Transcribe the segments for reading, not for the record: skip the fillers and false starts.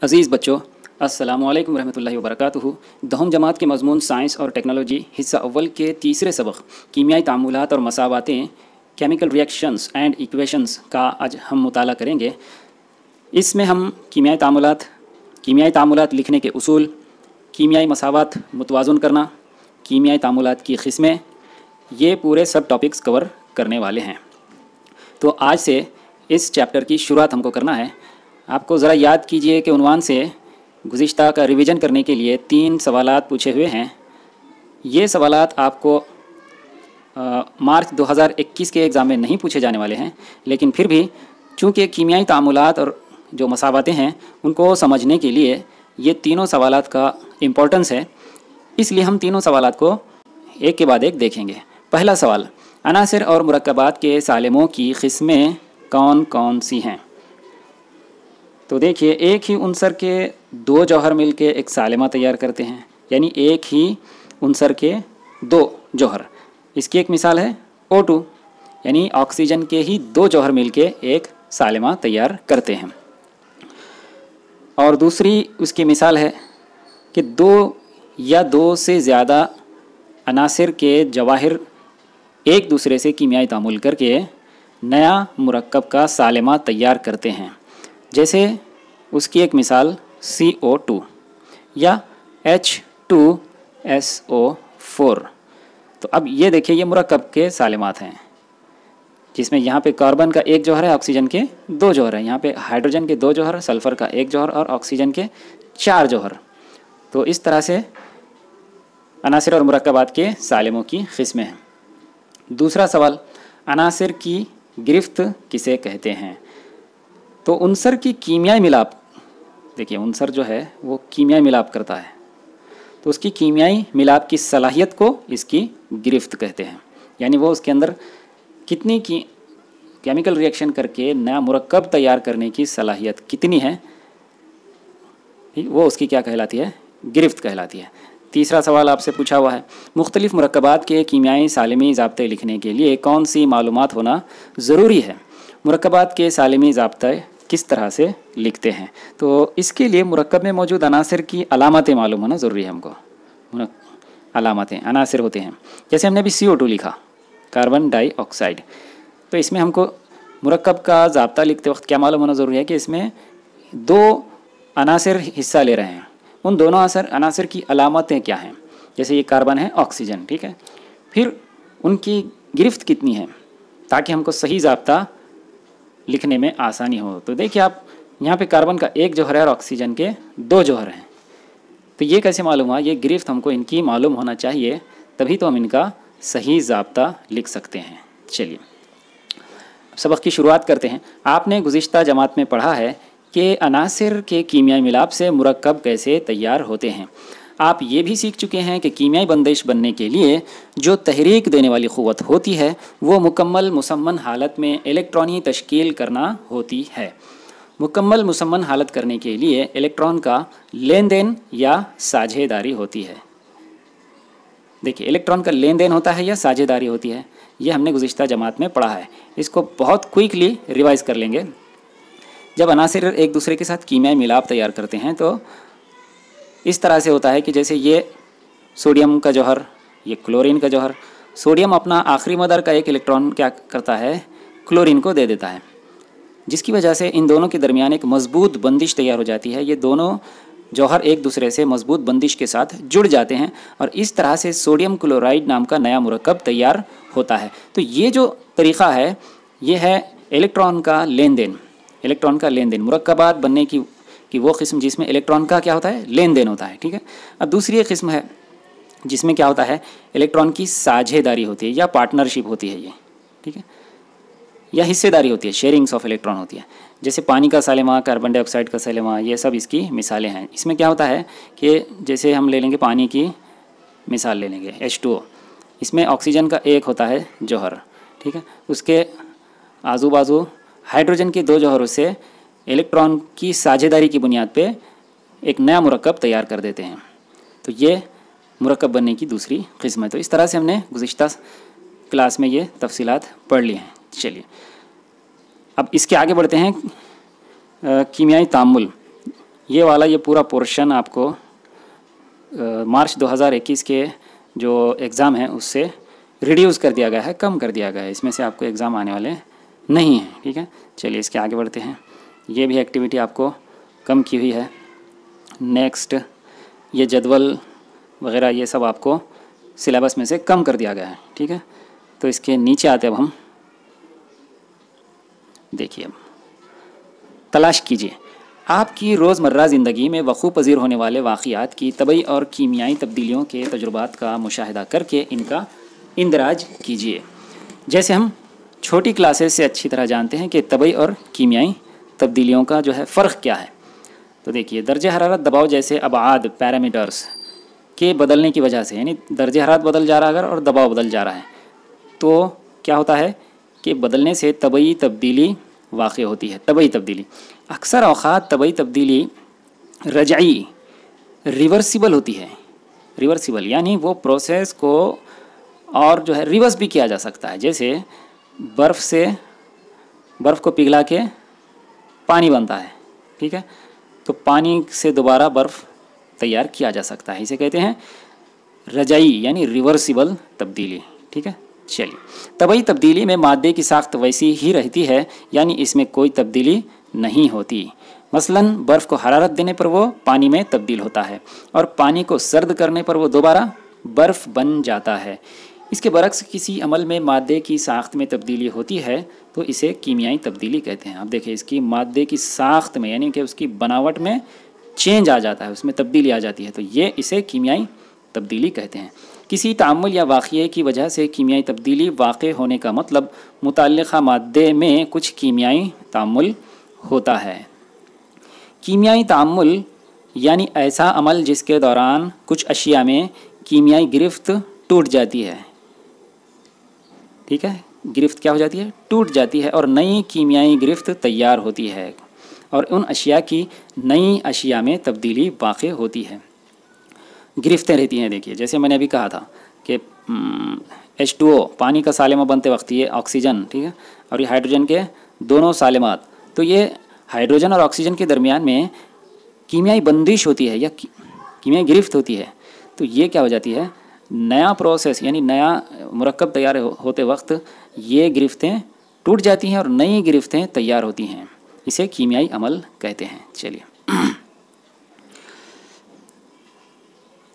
अज़ीज़ बच्चों, अस्सलामु अलैकुम रहमतुल्लाहि व बरकातुहू। दहम जमात के मज़मून साइंस और टेक्नोलॉजी हिस्सा अव्वल के तीसरे सबक कीमियाई तामुलात और मसावातें केमिकल रिएक्शंस एंड इक्वेशंस का आज हम मुताला करेंगे। इसमें हम कीमियाई तामुलात लिखने के उसूल, कीमियाई मसावात मुतवाज़ुन करना, कीमियाई तामुलात की क़िस्में, ये पूरे सब टॉपिक्स कवर करने वाले हैं। तो आज से इस चैप्टर की शुरुआत हमको करना है। आपको ज़रा याद कीजिए कि उन्वान से गुज़िश्ता का रिवीजन करने के लिए 3 सवालात पूछे हुए हैं। ये सवालात आपको मार्च 2021 के एग्ज़ाम में नहीं पूछे जाने वाले हैं, लेकिन फिर भी चूँकि कीमियाई तामुलात और जो मसावातें हैं उनको समझने के लिए ये तीनों सवालात का इम्पोर्टेंस है, इसलिए हम तीनों सवालात को एक के बाद एक देखेंगे। पहला सवाल, अनासिर और मुरक्कबात के सालिमों की क़िस्में कौन कौन सी हैं? तो देखिए, एक ही उनसर के 2 जौहर मिलके एक सालिमा तैयार करते हैं, यानी एक ही उनसर के 2 जौहर। इसकी एक मिसाल है O2, यानी ऑक्सीजन के ही 2 जौहर मिलके एक सालिमा तैयार करते हैं। और दूसरी उसकी मिसाल है कि 2 या 2 से ज़्यादा अनासिर के जवाहिर एक दूसरे से कीमियाई तामुल करके नया मुरक्कब का सालिमा तैयार करते हैं। जैसे उसकी एक मिसाल CO2 या H2SO4। तो अब ये देखिए, ये मुरक्कब के सालिमात हैं, जिसमें यहाँ पे कार्बन का 1 जौहर है, ऑक्सीजन के 2 जौहर हैं। यहाँ पे हाइड्रोजन के 2 जौहर, सल्फ़र का 1 जौहर और ऑक्सीजन के 4 जौहर। तो इस तरह से अनासिर और मुरक्कबात के सालिमों की क़िस्में हैं। दूसरा सवाल, अनासिर की गिरफ्त किसे कहते हैं? तो उनसर की कीमियाई मिलाप, देखिए उनसर जो है वो कीमियाई मिलाप करता है, तो उसकी कीमियाई मिलाप की सलाहियत को इसकी गिरफ्त कहते हैं। यानी वो उसके अंदर कितनी की केमिकल रिएक्शन करके नया मुरक्कब तैयार करने की सलाहियत कितनी है, वो उसकी क्या कहलाती है? गिरफ्त कहलाती है। तीसरा सवाल आपसे पूछा हुआ है, मुख्तलिफ़ मुरक्कबात के कीमियाई सालिमी ज़ाब्ते लिखने के लिए कौन सी मालूमात होना ज़रूरी है? मुरक्कबात के सालिमी ज़ाब्ते किस तरह से लिखते हैं? तो इसके लिए मुरक्कब में मौजूद अनासिर की अलामतें मालूम होना ज़रूरी है हमको। अलामतें अनासिर होते हैं, जैसे हमने अभी CO2 लिखा, कार्बन डाइऑक्साइड, तो इसमें हमको मुरक्कब का ज़ाब्ता लिखते वक्त क्या मालूम होना ज़रूरी है कि इसमें 2 अनासिर हिस्सा ले रहे हैं। उन दोनों अनासिर की अलामतें क्या हैं? जैसे ये कार्बन है, ऑक्सीजन, ठीक है, फिर उनकी गिरफ्त कितनी है, ताकि हमको सही ज़ाब्ता लिखने में आसानी हो। तो देखिए आप यहाँ पे कार्बन का 1 जौहर है और ऑक्सीजन के 2 जौहर हैं। तो ये कैसे मालूम हुआ? ये गिरफ्त हमको इनकी मालूम होना चाहिए, तभी तो हम इनका सही ज़ाब्ता लिख सकते हैं। चलिए सबक की शुरुआत करते हैं। आपने गुज़िश्ता जमात में पढ़ा है कि अनासिर के कीमियाई मिलाप से मुरक्कब कैसे तैयार होते हैं। आप ये भी सीख चुके हैं कि कीमियाई बंदिश बनने के लिए जो तहरीक देने वाली क़ुव्वत होती है वो मुकम्मल मुसम्मन हालत में इलेक्ट्रॉनी तश्कील करना होती है। मुकम्मल मुसम्मन हालत करने के लिए इलेक्ट्रॉन का लेन देन या साझेदारी होती है। देखिए, इलेक्ट्रॉन का लेन देन होता है या साझेदारी होती है, ये हमने गुज़िश्ता जमात में पढ़ा है। इसको बहुत क्विकली रिवाइज कर लेंगे। जब अनासिर एक दूसरे के साथ कीमियाई मिलाप तैयार करते हैं तो इस तरह से होता है कि जैसे ये सोडियम का जौहर, ये क्लोरीन का जौहर, सोडियम अपना आखिरी मदार का 1 इलेक्ट्रॉन क्या करता है? क्लोरीन को दे देता है, जिसकी वजह से इन दोनों के दरमियान एक मजबूत बंदिश तैयार हो जाती है। ये दोनों जौहर एक दूसरे से मजबूत बंदिश के साथ जुड़ जाते हैं और इस तरह से सोडियम क्लोराइड नाम का नया मुरक्कब तैयार होता है। तो ये जो तरीक़ा है ये है इलेक्ट्रॉन का लेन देन। इलेक्ट्रॉन का लेन देन, मुरक्कबात बनने की वो क़िस्म जिसमें इलेक्ट्रॉन का क्या होता है? लेन देन होता है, ठीक है। अब दूसरी एक क़िस्म है जिसमें क्या होता है? इलेक्ट्रॉन की साझेदारी होती है या पार्टनरशिप होती है, ये ठीक है, या हिस्सेदारी होती है, शेयरिंग्स ऑफ इलेक्ट्रॉन होती है। जैसे पानी का सालिमा, कार्बन डाइऑक्साइड का सालिमा, ये सब इसकी मिसालें हैं। इसमें क्या होता है कि जैसे हम ले लेंगे पानी की मिसाल ले लेंगे H2O, इसमें ऑक्सीजन का 1 होता है जौहर, ठीक है, उसके आजू बाजू हाइड्रोजन के 2 जौहरों से इलेक्ट्रॉन की साझेदारी की बुनियाद पे एक नया मुरक्कब तैयार कर देते हैं। तो ये मुरक्कब बनने की दूसरी क़िस्म है। तो इस तरह से हमने गुज़िश्ता क्लास में ये तफसीलात पढ़ ली हैं। चलिए अब इसके आगे बढ़ते हैं कीमियाई तामुल। ये पूरा पोर्शन आपको मार्च 2021 के जो एग्ज़ाम है उससे रिड्यूस कर दिया गया है, कम कर दिया गया है। इसमें से आपको एग्ज़ाम आने वाले नहीं हैं, ठीक है। चलिए इसके आगे बढ़ते हैं। ये भी एक्टिविटी आपको कम की हुई है। नेक्स्ट, ये जदवल वगैरह ये सब आपको सिलेबस में से कम कर दिया गया है, ठीक है। तो इसके नीचे आते अब हम देखिए, तलाश कीजिए आपकी रोज़मर्रा ज़िंदगी में वक़ू पज़ीर होने वाले वाक़ियात की तबई और कीमियाई तब्दीलियों के तजुर्बात का मुशाहिदा करके इनका इंदराज कीजिए। जैसे हम छोटी क्लासेस से अच्छी तरह जानते हैं कि तबई और कीमियाई तब्दीलियों का जो है फ़र्क क्या है। तो देखिए, दर्जे हरारत, दबाव जैसे अबाद पैरामीटर्स के बदलने की वजह से, यानी दर्जे हरारत बदल जा रहा है अगर और दबाव बदल जा रहा है तो क्या होता है कि बदलने से तबई तब्दीली वाक़ होती है। तबई तब्दीली अक्सर औक़ात तबई तब्दीली रजई रिवर्सिबल होती है। रिवर्सिबल यानी वो प्रोसेस को और जो है रिवर्स भी किया जा सकता है। जैसे बर्फ़ को पिघला के पानी बनता है, ठीक है, तो पानी से दोबारा बर्फ़ तैयार किया जा सकता है। इसे कहते हैं रजाई यानी रिवर्सिबल तब्दीली, ठीक है। चलिए, तबई तब्दीली में मादे की साख्त वैसी ही रहती है, यानी इसमें कोई तब्दीली नहीं होती। मसलन बर्फ़ को हरारत देने पर वो पानी में तब्दील होता है और पानी को सर्द करने पर वो दोबारा बर्फ़ बन जाता है। इसके बरक्स किसी अमल में मादे की साख्त में तब्दीली होती है तो इसे कीमियाई तब्दीली कहते हैं। अब देखिए, इसकी मादे की साख्त में यानी कि उसकी बनावट में चेंज आ जाता है, उसमें तब्दीली आ जाती है, तो ये इसे कीमियाई तब्दीली कहते हैं। किसी तामुल या वाक़ये की वजह से कीमियाई तब्दीली वाक़ होने का मतलब मुतल्लिक़ा मादे में कुछ कीमियाई तामुल होता है। कीमियाई तामुल यानी ऐसा अमल जिसके दौरान कुछ अशिया में कीमियाई गिरफ्त टूट जाती है, ठीक है। गिरफ्त क्या हो जाती है? टूट जाती है और नई कीमियाई गिरफ्त तैयार होती है और उन अशिया की नई अशिया में तब्दीली वाक़ होती है। गिरफ्तें रहती हैं। देखिए, जैसे मैंने अभी कहा था कि H2O पानी का सालिमा बनते वक्त ये ऑक्सीजन, ठीक है, और ये हाइड्रोजन के दोनों सालिमात, तो ये हाइड्रोजन और ऑक्सीजन के दरमियान में कीमियाई बंदिश होती है या कीमियाई गिरफ्त होती है। तो ये क्या हो जाती है, नया प्रोसेस यानी नया मुरक्कब तैयार होते वक्त ये गिरफ्तें टूट जाती हैं और नई गिरफ्तें तैयार होती हैं। इसे कीमियाई अमल कहते हैं। चलिए,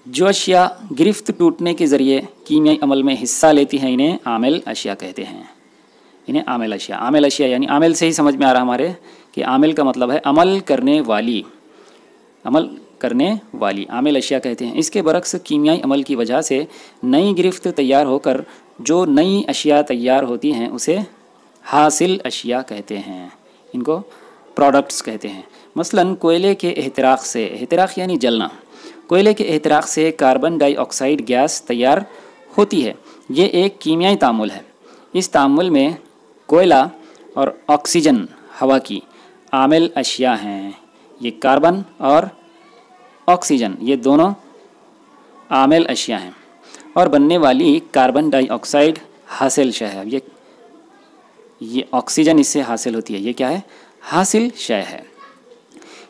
जो अशिया गिरफ्त टूटने के ज़रिए कीमियाई अमल में हिस्सा लेती हैं इन्हें आमिल अशिया कहते हैं। इन्हें आमिल अशिया, आमिल अशिया यानी आमिल से ही समझ में आ रहा हमारे कि आमिल का मतलब है अमल करने वाली, अमल करने वाली आमिल अशिया कहते हैं। इसके बरक्स कीमियाई अमल की वजह से नई गिरफ्त तैयार होकर जो नई अशिया तैयार होती हैं उसे हासिल अशिया कहते हैं। इनको प्रोडक्ट्स कहते हैं। मसलन कोयले के एहतराक़ से, एहतराक़ यानी जलना, कोयले के एहतराक़ से कार्बन डाइऑक्साइड गैस तैयार होती है। ये एक कीमियाई तामुल है। इस तामुल में कोयला और ऑक्सीजन हवा की आमिल अशिया हैं। ये कार्बन और ऑक्सीजन ये दोनों आमिल अशिया हैं और बनने वाली कार्बन डाइऑक्साइड हासिल शय है। ये ऑक्सीजन इससे हासिल होती है। ये क्या है? हासिल शय है।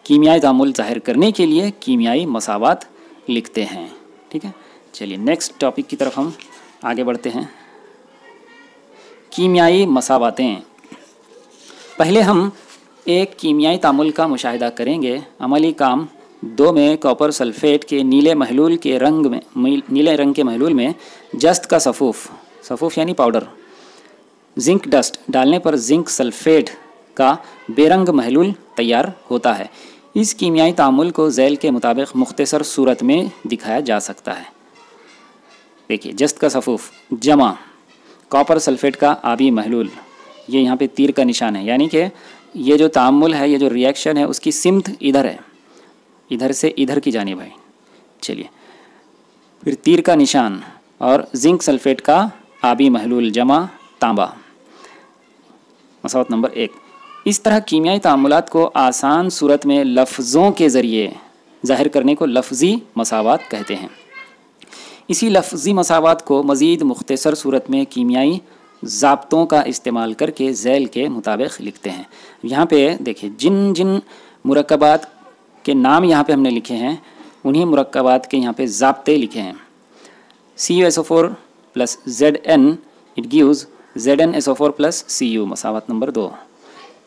कीमियाई तामुल ज़ाहिर करने के लिए कीमियाई मसावात लिखते हैं, ठीक है। चलिए, नेक्स्ट टॉपिक की तरफ हम आगे बढ़ते हैं। कीमियाई मसावातें। पहले हम एक कीमियाई तामुल का मुशाहिदा करेंगे। अमली काम 2 में कॉपर सल्फेट के नीले रंग के महलूल में जस्त का सफ़ूफ़ यानी पाउडर, जिंक डस्ट डालने पर जिंक सल्फेट का बेरंग महलूल तैयार होता है। इस कीमियाई तामुल को झैल के मुताबिक मुख्तसर सूरत में दिखाया जा सकता है। देखिए, जस्त का सफ़ूफ़ जमा कॉपर सल्फेट का आबी महलूल, ये यहाँ पे तीर का निशान है, यानी कि ये जो तामुल है, ये जो रिएक्शन है उसकी सिमत इधर है, इधर से इधर की जानिब है। चलिए, फिर तीर का निशान और जिंक सल्फेट का आबी महलूल जमा तांबा, मसावत नंबर 1। इस तरह कीमियाई तामुलात को आसान सूरत में लफ्ज़ों के ज़रिए ज़ाहिर करने को लफ्ज़ी मसावात कहते हैं। इसी लफ्ज़ी मसावात को मज़ीद मुख्तसर सूरत में कीमियाई ज़ाब्तों का इस्तेमाल करके झैल के मुताबिक लिखते हैं। यहाँ पे देखिए, जिन जिन मुरक्कबात के नाम यहाँ पे हमने लिखे हैं, उन्हीं मुरक्कबात के यहाँ पे ज़ाब्ते लिखे हैं। CuSO4 plus Zn it gives ZnSO4 plus Cu, मसावत नंबर 2।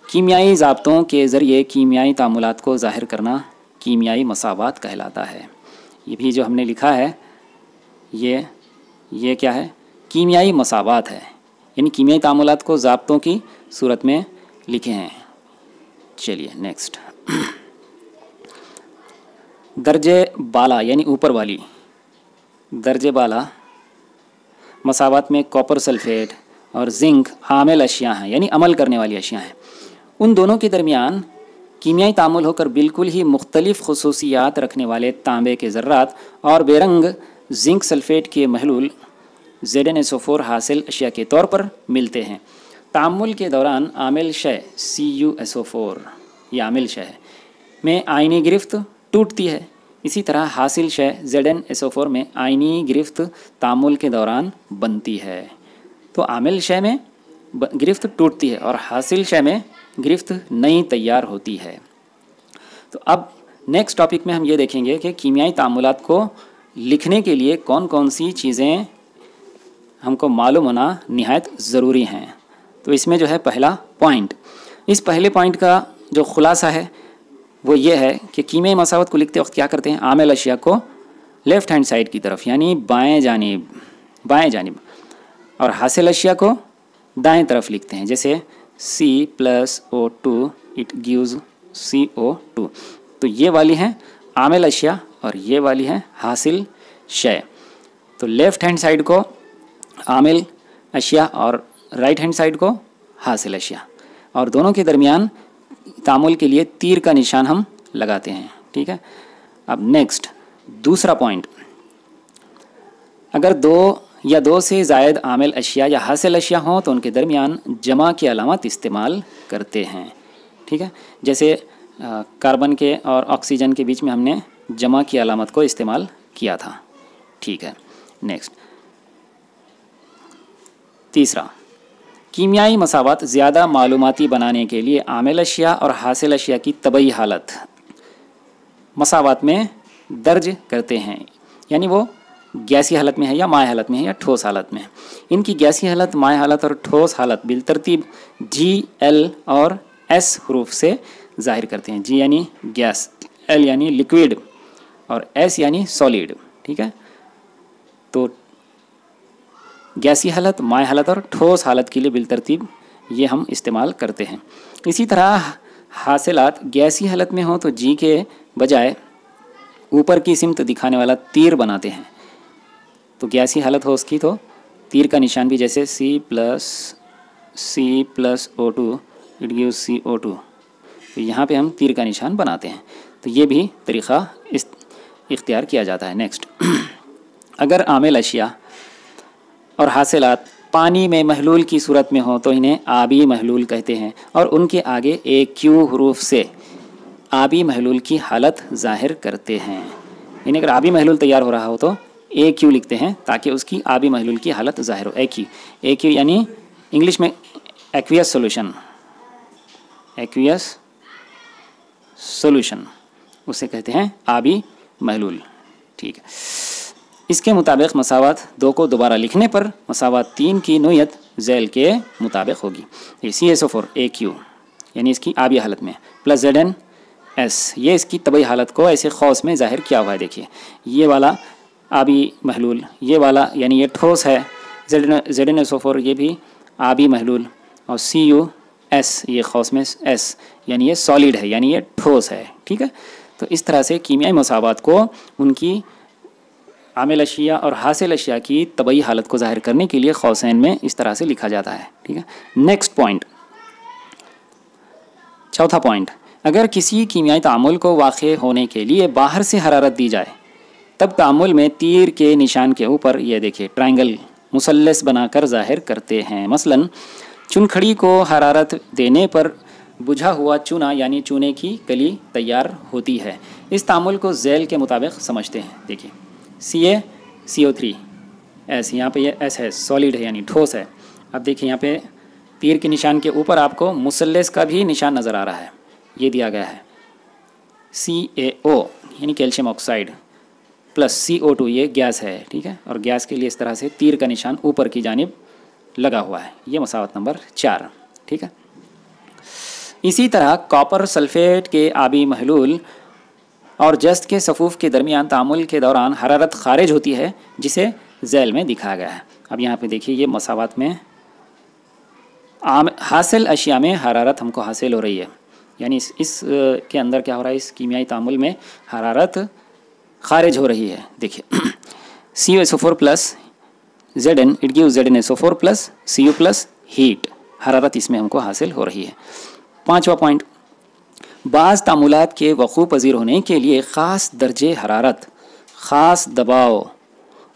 कीमियाई ज़ाब्तों के ज़रिए कीमियाई तामुलात को ज़ाहिर करना कीमियाई मसावात कहलाता है। ये भी जो हमने लिखा है ये क्या है? कीमियाई मसावात है, यानी कीमियाई तामुलात को ज़ाब्तों की सूरत में लिखे हैं। चलिए नेक्स्ट, दर्जे बाला यानी ऊपर वाली, दर्जे बाला मसावात में कॉपर सल्फेट और जिंक आमिल अशिया हैं, यानी अमल करने वाली अशिया हैं। उन दोनों के दरमियान कीमियाई तामुल होकर बिल्कुल ही मुख्तलिफ खसूसियात रखने वाले तांबे के ज़र्रात और बेरंग जिंक सल्फेट के महलूल ZnSO4 हासिल अशिया के तौर पर मिलते हैं। तामुल के दौरान आमिल शय CuSO4 ये आमिल शय में आयनी गिरफ्त टूटती है। इसी तरह हासिल शय ZnSO4 में आयनी गिरफ्त तामुल के दौरान बनती है। तो आमिल शय में गिरफ्त टूटती है और हासिल शय में गिरफ्त नई तैयार होती है। तो अब नेक्स्ट टॉपिक में हम ये देखेंगे कि कीमियाई तामुलात को लिखने के लिए कौन कौन सी चीज़ें हमको मालूम होना निहायत ज़रूरी हैं। तो इसमें जो है पहला पॉइंट, इस पहले पॉइंट का जो ख़ुलासा है वो ये है कि कीमियाई मसावत को लिखते वक्त क्या करते हैं, आमिल अशिया को लेफ़्ट हैंड साइड की तरफ यानी बाएं जानिब और हासिल अशिया को दाएं तरफ लिखते हैं। जैसे C+O2 इट गिव्स CO2। तो ये वाली हैं आमिल अशिया और ये वाली है हासिल शय। तो लेफ़्ट हैंड साइड को आमिल अशिया और राइट हैंड साइड को हासिल अशिया, और दोनों के दरमियान तामुल के लिए तीर का निशान हम लगाते हैं। ठीक है। अब नेक्स्ट दूसरा पॉइंट, अगर दो से ज़ायद आमिल अशिया या हासिल अशिया हों तो उनके दरमियान जमा की अलामत इस्तेमाल करते हैं। ठीक है। जैसे कार्बन के और ऑक्सीजन के बीच में हमने जमा की अलामत को इस्तेमाल किया था। ठीक है। नेक्स्ट तीसरा, कीमियाई मसावत ज़्यादा मालूमाती बनाने के लिए आमिल अशिया और हासिल अशिया की तबई हालत मसावत में दर्ज करते हैं, यानी वो गैसी हालत में है या माय हालत में है या ठोस हालत में है। इनकी गैसी हालत, माय हालत और ठोस हालत बिलतरतीब G, L और S हरूफ से ज़ाहिर करते हैं। G यानी गैस, L यानी लिक्विड और S यानी सॉलिड। ठीक है। तो गैसी हालत, माय हालत और ठोस हालत के लिए बिलतरतीब ये हम इस्तेमाल करते हैं। इसी तरह हासिलात गैसी हालत में हो तो G के बजाय ऊपर की सिमत दिखाने वाला तीर बनाते हैं। तो गैसी हालत हो उसकी तो तीर का निशान भी जैसे C+O2 इट गिव्स CO2, तो यहाँ पे हम तीर का निशान बनाते हैं। तो ये भी तरीक़ा इख्तियार किया जाता है। नेक्स्ट, अगर आमिल अशिया और हासिलात पानी में महलूल की सूरत में हो तो इन्हें आबी महलूल कहते हैं और उनके आगे AQ हरूफ से आबी महलूल की हालत ज़ाहिर करते हैं। यानी अगर आबी महलूल तैयार हो रहा हो तो AQ लिखते हैं ताकि उसकी आबी महलूल की हालत ज़ाहिर हो। AQ यानी इंग्लिश में एक्वियस सोल्यूशन उसे कहते हैं आबी महलूल। ठीक है। इसके मुताबिक मसावत 2 को दोबारा लिखने पर मसावत 3 की नोयत झैल के मुताबिक होगी। ये CSO4 AQ यानी इसकी आबी हालत में प्लस ZnS, ये इसकी तबई हालत को ऐसे खौस में ज़ाहिर किया हुआ है। देखिए ये वाला आबी महलूल, ये वाला यानी ये ठोस है, ZnSO4 ये भी आबी महलूल और CuS ये खौस में S यानी ये सॉलिड है, यानी ये ठोस है। ठीक है। तो इस तरह से कीमियाई मसावत को उनकी आमिल अशिया और हासिल अशिया की तबई हालत को ज़ाहिर करने के लिए खौसैन में इस तरह से लिखा जाता है। ठीक है। नेक्स्ट पॉइंट, चौथा पॉइंट, अगर किसी कीमियाई तामुल को वाक़े होने के लिए बाहर से हरारत दी जाए तब तामुल में तीर के निशान के ऊपर ये देखिए ट्रायंगल मुसल्लस बनाकर ज़ाहिर करते हैं। मसलन चुनखड़ी को हरारत देने पर बुझा हुआ चूना यानी चूने की कली तैयार होती है। इस तामुल को झैल के मुताबिक समझते हैं। देखिए CaCO3S, यहाँ पे ये S है, सॉलिड है यानी ठोस है। अब देखिए यहाँ पे तीर के निशान के ऊपर आपको मुसल्लस का भी निशान नज़र आ रहा है, ये दिया गया है। CaO यानी कैल्शियम ऑक्साइड प्लस CO2 ये गैस है, ठीक है। और गैस के लिए इस तरह से तीर का निशान ऊपर की जानिब लगा हुआ है। ये मसावत नंबर 4, ठीक है। इसी तरह कॉपर सल्फेट के आबी महलूल और जस्त के सफ़ूफ़ के दरमियान तामुल के दौरान हरारत खारिज होती है, जिसे झैल में दिखाया गया है। अब यहाँ पे देखिए ये मसावत में हासिल अशिया में हरारत हमको हासिल हो रही है, यानी इस के अंदर क्या हो रहा है, इस कीमियाई तामुल में हरारत खारिज हो रही है। देखिए CuSO4 plus Zn it gives ZnSO4 plus Cu plus heat, हरारत इसमें हमको हासिल हो रही है। 5वां पॉइंट, बाज़ तामुलात के वक़ू पज़ीर होने के लिए ख़ास दर्जे हरारत, ख़ास दबाव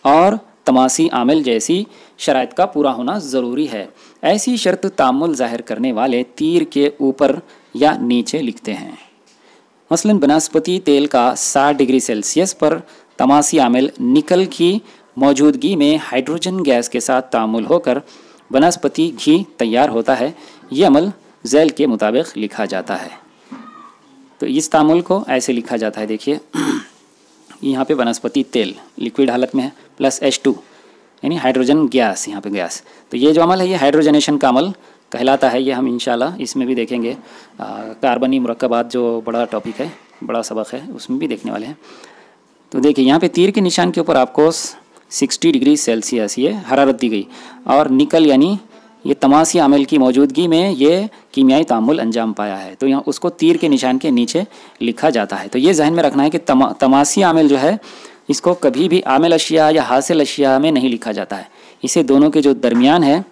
और तमासी आमिल जैसी शराइत का पूरा होना ज़रूरी है। ऐसी शर्त तामुल ज़ाहिर करने वाले तीर के ऊपर या नीचे लिखते हैं। मसलन बनस्पति तेल का 60 डिग्री सेल्सियस पर तमासी आमिल निकल की मौजूदगी में हाइड्रोजन गैस के साथ तामुल होकर बनस्पति घी तैयार होता है। ये अमल झैल के मुताबिक लिखा जाता है। तो इस तामुल को ऐसे लिखा जाता है, देखिए यहाँ पे वनस्पति तेल लिक्विड हालत में है प्लस H2 यानी हाइड्रोजन गैस, यहाँ पे गैस। तो ये जो अमल है ये हाइड्रोजनेशन का अमल कहलाता है। ये हम इंशाल्लाह इसमें भी देखेंगे। कार्बनी मुरक्कबात जो बड़ा टॉपिक है, बड़ा सबक है, उसमें भी देखने वाले हैं। तो देखिए यहाँ पे तीर के निशान के ऊपर आपको 60 डिग्री सेल्सियस ये हरारत दी गई और निकल यानी ये तमासी आमिल की मौजूदगी में ये कीमियाई तामुल अंजाम पाया है। तो यहाँ उसको तीर के निशान के नीचे लिखा जाता है। तो ये जहन में रखना है कि तमासी आमिल जो है इसको कभी भी आमिल अशिया या हासिल अशिया में नहीं लिखा जाता है। इसे दोनों के जो दरमियान है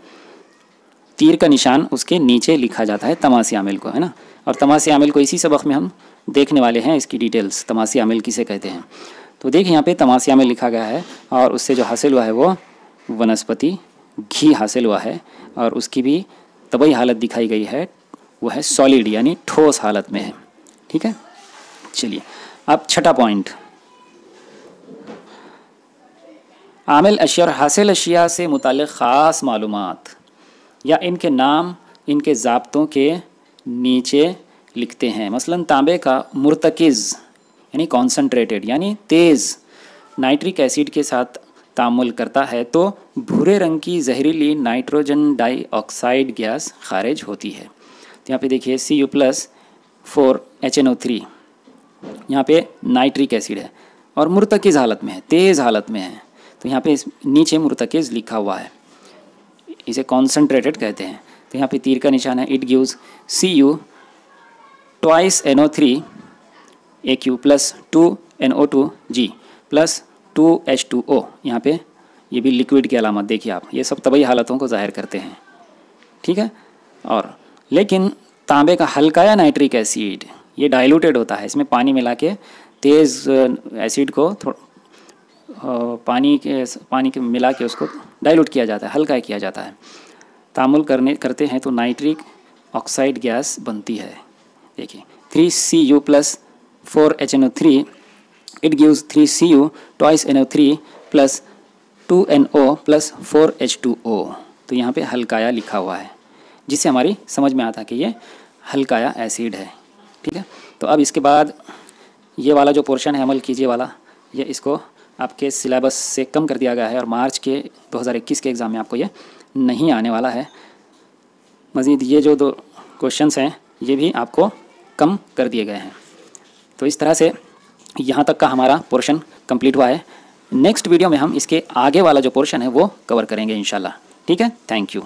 तीर का निशान उसके नीचे लिखा जाता है तमासी आमिल को, है ना। और तमासी आमिल को इसी सबक में हम देखने वाले हैं, इसकी डिटेल्स, तमासी आमिल किसे कहते हैं। तो देखिए यहाँ पे तमासी आमिल लिखा गया है और उससे जो हासिल हुआ है वो वनस्पति घी हासिल हुआ है और उसकी भी तबई हालत दिखाई गई है, वो है सॉलिड यानी ठोस हालत में है, ठीक है। चलिए अब छठा पॉइंट, आमिल अशिया और हासिल अशिया से मुताल्लिक़ ख़ास मालूमात या इनके नाम इनके ज़ाब्तों के नीचे लिखते हैं। मसलन तांबे का मुर्तकिज़ यानी कॉन्सनट्रेटेड यानी तेज़ नाइट्रिक एसिड के साथ तामुल करता है तो भूरे रंग की जहरीली नाइट्रोजन डाइऑक्साइड गैस खारिज होती है। तो यहाँ पे देखिए Cu प्लस 4HNO3 यहाँ पे नाइट्रिक एसिड है और मुर्तकिज़ हालत में है, तेज़ हालत में है। तो यहाँ पे नीचे मुर्तकिज़ लिखा हुआ है, इसे कॉन्सनट्रेटेड कहते हैं। तो यहाँ पे तीर का निशान है, it gives Cu twice NO3 AQ plus 2NO2G plus 2H2O। यहाँ पे ये भी लिक्विड की अलामत देखिए आप, ये सब तबई हालतों को ज़ाहिर करते हैं, ठीक है। और लेकिन तांबे का हल्काया नाइट्रिक एसिड ये डाइल्यूटेड होता है, इसमें पानी मिला के तेज़ एसिड को पानी के मिला के उसको डाइल्यूट किया जाता है, हल्का किया जाता है। तामुल करते हैं तो नाइट्रिक ऑक्साइड गैस बनती है। देखिए 3Cu plus 4HNO3 it gives 3Cu twice NO3 plus 2NO plus 4H2O। तो यहाँ पे हल्काया लिखा हुआ है जिससे हमारी समझ में आता है कि ये हल्काया एसिड है, ठीक है। तो अब इसके बाद ये वाला जो पोर्शन है अमल कीजिए वाला, ये इसको आपके सिलेबस से कम कर दिया गया है और मार्च के 2021 के एग्ज़ाम में आपको ये नहीं आने वाला है। मज़ीद ये जो 2 क्वेश्चंस हैं ये भी आपको कम कर दिए गए हैं। तो इस तरह से यहाँ तक का हमारा पोर्शन कंप्लीट हुआ है। नेक्स्ट वीडियो में हम इसके आगे वाला जो पोर्शन है वो कवर करेंगे इंशाल्लाह, ठीक है। Thank you.